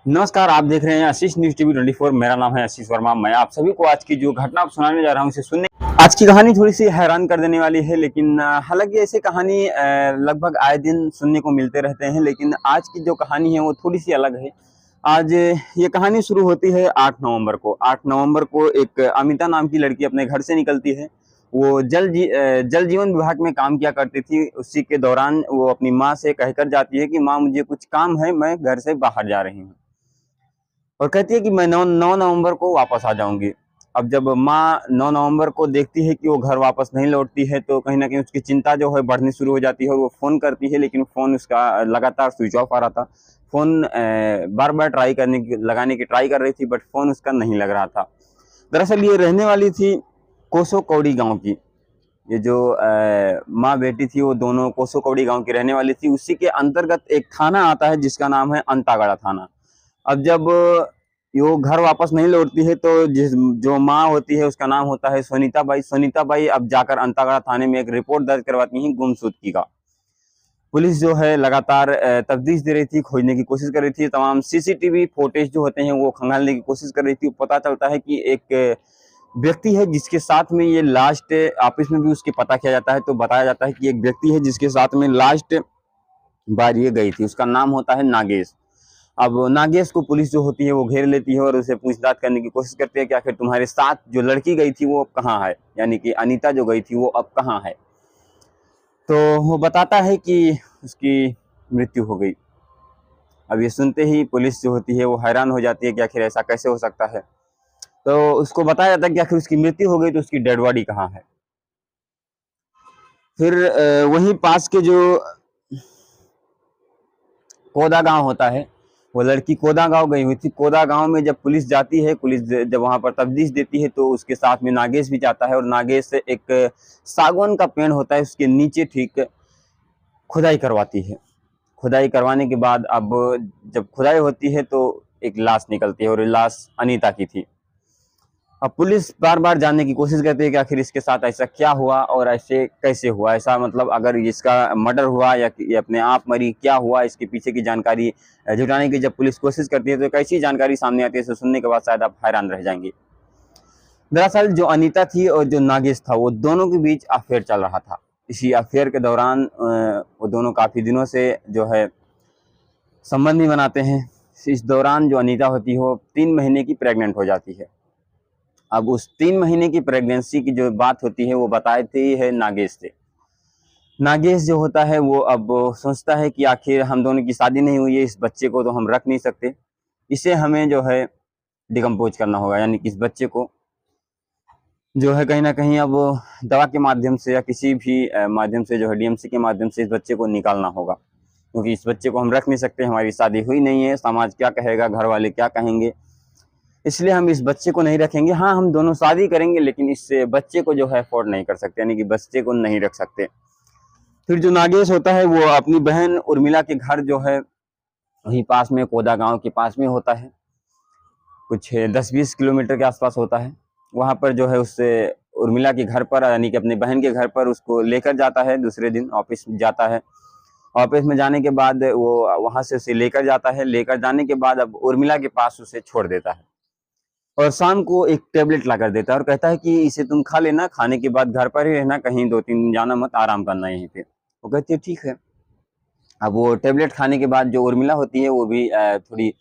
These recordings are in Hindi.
नमस्कार, आप देख रहे हैं आशीष न्यूज़ टीवी 24। मेरा नाम है आशीष वर्मा। मैं आप सभी को आज की जो घटना सुनाने जा रहा हूँ, इसे सुनने। आज की कहानी थोड़ी-सी हैरान कर देने वाली है, लेकिन हालाँकि ऐसी कहानी लगभग आए दिन सुनने को मिलते रहते हैं, लेकिन आज की जो कहानी है वो थोड़ी-सी अलग है। आज ये कहानी शुरू होती है 8 नवंबर को। 8 नवंबर को एक अमिता नाम की लड़की अपने घर से निकलती है। वो जल जीवन विभाग में काम किया करती थी। उसी के दौरान वो अपनी माँ से कहकर जाती है कि माँ, मुझे कुछ काम है, मैं घर से बाहर जा रही हूँ। और कहती है कि मैं 9 नवंबर को वापस आ जाऊँगी। अब जब माँ 9 नवंबर को देखती है कि वो घर वापस नहीं लौटती है, तो कहीं न कहीं उसकी चिंता जो है बढ़नी शुरू हो जाती है और वो फ़ोन करती है, लेकिन फ़ोन उसका लगातार स्विच ऑफ आ रहा था। फ़ोन बार-बार लगाने की ट्राई कर रही थी, बट फ़ोन उसका नहीं लग रहा था। दरअसल ये रहने वाली थी कोसो कौड़ी गाँव की। ये जो माँ-बेटी थी, वो दोनों कोसो कौड़ी गाँव की रहने वाली थी। उसी के अंतर्गत एक थाना आता है जिसका नाम है अंतागढ़ थाना। अब जब वो घर वापस नहीं लौटती है, तो जिस जो माँ होती है उसका नाम होता है सोनीता बाई। सोनीता बाई अब जाकर अंतागढ़ थाने में एक रिपोर्ट दर्ज करवाती हैं गुमशुदगी का। पुलिस जो है लगातार तफ्तीश दे रही थी, खोजने की कोशिश कर रही थी, तमाम सीसीटीवी फुटेज जो होते हैं वो खंगालने की कोशिश कर रही थी। पता चलता है कि एक व्यक्ति है जिसके साथ में ये लास्ट, ऑफिस में भी उसके पता किया जाता है तो बताया जाता है कि एक व्यक्ति है जिसके साथ में लास्ट बार ये गई थी, उसका नाम होता है नागेश। अब नागेश को पुलिस जो होती है वो घेर लेती है और उसे पूछताछ करने की कोशिश करती है कि आखिर तुम्हारे साथ जो लड़की गई थी वो अब कहाँ है, यानी कि अनीता जो गई थी वो अब कहाँ है। तो वो बताता है कि उसकी मृत्यु हो गई। अब ये सुनते ही पुलिस जो होती है वो हैरान हो जाती है कि आखिर ऐसा कैसे हो सकता है। तो उसको बताया जाता है कि आखिर उसकी मृत्यु हो गई तो उसकी डेड बॉडी कहाँ है। फिर वहीं पास के जो कोदा गांव होता है, वो लड़की कोदा गांव गई हुई थी। कोदा गांव में जब पुलिस जाती है, पुलिस जब वहां पर तफ्तीश देती है, तो उसके साथ में नागेश भी जाता है और नागेश से एक सागवान का पेड़ होता है उसके नीचे ठीक खुदाई करवाती है। खुदाई करवाने के बाद अब जब खुदाई होती है तो एक लाश निकलती है और ये लाश अनीता की थी। अब पुलिस बार-बार जानने की कोशिश करती है कि आखिर इसके साथ ऐसा क्या हुआ और ऐसे कैसे हुआ? ऐसा मतलब अगर इसका मर्डर हुआ या कि ये अपने आप मरी, क्या हुआ? इसके पीछे की जानकारी जुटाने की जब पुलिस कोशिश करती है, तो एक ऐसी जानकारी सामने आती है, इसे सुनने के बाद शायद आप हैरान रह जाएँगे। दरअसल जो अनीता थी और जो नागेश था, वो दोनों के बीच अफ़ेयर चल रहा था। इसी अफ़ेयर के दौरान वो दोनों काफ़ी दिनों से जो है संबंध भी बनाते हैं। इस दौरान जो अनीता होती है, वो 3 महीने की प्रेग्नेंट हो जाती है। अब उस 3 महीने की प्रेगनेंसी की जो बात होती है वो बताती है नागेश से। नागेश जो होता है वो अब सोचता है कि आखिर हम दोनों की शादी नहीं हुई है, इस बच्चे को तो हम रख नहीं सकते। इसे हमें जो है डिकम्पोज़ करना होगा, यानी कि इस बच्चे को जो है कहीं न कहीं अब दवा के माध्यम से या किसी भी माध्यम से जो है डीएमसी के माध्यम से इस बच्चे को निकालना होगा। क्योंकि इस बच्चे को हम रख नहीं सकते, हमारी शादी हुई नहीं है, समाज क्या कहेगा, घर वाले क्या कहेंगे? इसलिए हम इस बच्चे को नहीं रखेंगे। हाँ, हम दोनों शादी करेंगे लेकिन इस बच्चे को जो है अफ़ोर्ड नहीं कर सकते, यानी कि बच्चे को नहीं रख सकते। फिर जो नागेश होता है वो अपनी बहन उर्मिला के घर जो है वहीं पास में कोदा गाँव के पास में होता है। कुछ 10-20 किलोमीटर के आस-पास होता है। वहाँ पर जो है उससे उर्मिला के घर पर, यानी कि अपनी बहन के घर पर उसको लेकर जाता है, दूसरे दिन ऑफ़िस जाता है। ऑफ़िस में जाने के बाद वो वहाँ से उसे लेकर जाता है, लेकर जाने के बाद अब उर्मिला के पास उसे छोड़ देता है। और शाम को एक टैबलेट लाकर देता है और कहता है कि इसे तुम खा लेना, खाने के बाद घर पर ही रहना, कहीं 2-3 दिन जाना मत, आराम करना यहीं पे। वो कहती है ठीक है। अब वो टैबलेट खाने के बाद जो उर्मिला होती है वो भी थोड़ी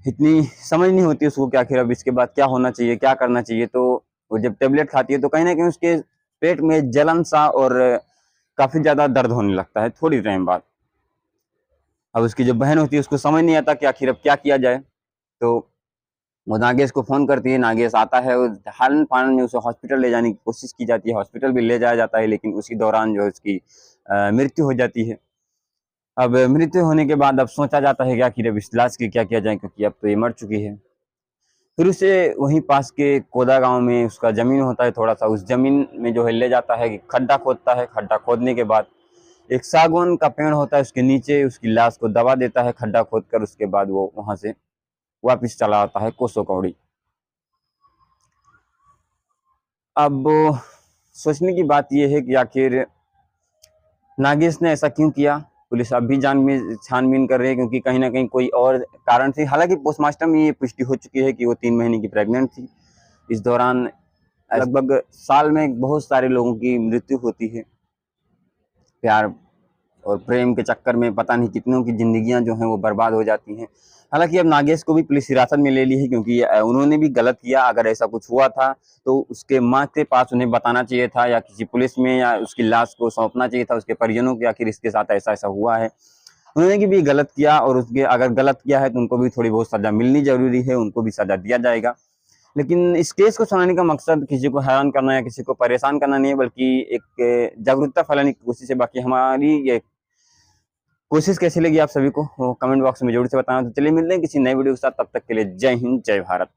इतनी समझ नहीं होती उसको कि आखिर अब इसके बाद क्या होना चाहिए, क्या करना चाहिए। तो वो जब टैबलेट खाती है तो कहीं न कहीं उसके पेट में जलन सा और काफ़ी ज़्यादा दर्द होने लगता है थोड़ी टाइम बाद। अब उसकी जो बहन होती है उसको समझ नहीं आता कि आखिर अब क्या किया जाए। तो वो नागेश को फ़ोन करती है, नागेश आता है और हालन-पालन में उसे हॉस्पिटल ले जाने की कोशिश की जाती है, हॉस्पिटल भी ले जाया जाता है, लेकिन उसी दौरान जो है उसकी मृत्यु हो जाती है। अब मृत्यु होने के बाद अब सोचा जाता है कि आखिर अब इस लाश की क्या किया जाए, क्योंकि अब तो ये मर चुकी है। फिर उसे वहीं पास के कोदा गाँव में उसका ज़मीन होता है थोड़ा-सा, उस ज़मीन में जो है ले जाता है, कि खड्डा खोदता है, खड्डा खोदने के बाद एक सागवान का पेड़ होता है, उसके नीचे उसकी लाश को दबा देता है खड्डा खोदकर, उसके बाद वो वहाँ से वापिस चला आता है कोसो कौड़ी। अब सोचने की बात ये है कि आखिर नागेश ने ऐसा क्यों किया? पुलिस अब भी छानबीन कर रही है, क्योंकि कहीं ना कहीं कोई और कारण थी। हालांकि पोस्टमार्टम में ये पुष्टि हो चुकी है कि वो 3 महीने की प्रेग्नेंट थी। इस दौरान लगभग साल में बहुत सारे लोगों की मृत्यु होती है। प्यार और प्रेम के चक्कर में पता नहीं कितनों की जिंदगियां जो हैं वो बर्बाद हो जाती हैं। हालांकि अब नागेश को भी पुलिस हिरासत में ले ली है, क्योंकि उन्होंने भी गलत किया। अगर ऐसा कुछ हुआ था तो उसके माँ के पास उन्हें बताना चाहिए था, या किसी पुलिस में, या उसकी लाश को सौंपना चाहिए था उसके परिजनों को, आखिर इसके साथ ऐसा ऐसा हुआ है। उन्होंने भी गलत किया, और उसके अगर गलत किया है तो उनको भी थोड़ी बहुत सजा मिलनी जरूरी है, उनको भी सजा दिया जाएगा। लेकिन इस केस को सुनाने का मकसद किसी को हैरान करना या किसी को परेशान करना नहीं है, बल्कि एक जागरूकता फैलाने की कोशिश है। बाकी हमारी ये कोशिश कैसी लगी आप सभी को कमेंट बॉक्स में जरूर से बताना। तो चलिए मिलते हैं किसी नए वीडियो के साथ, तब तक के लिए जय हिंद, जय भारत।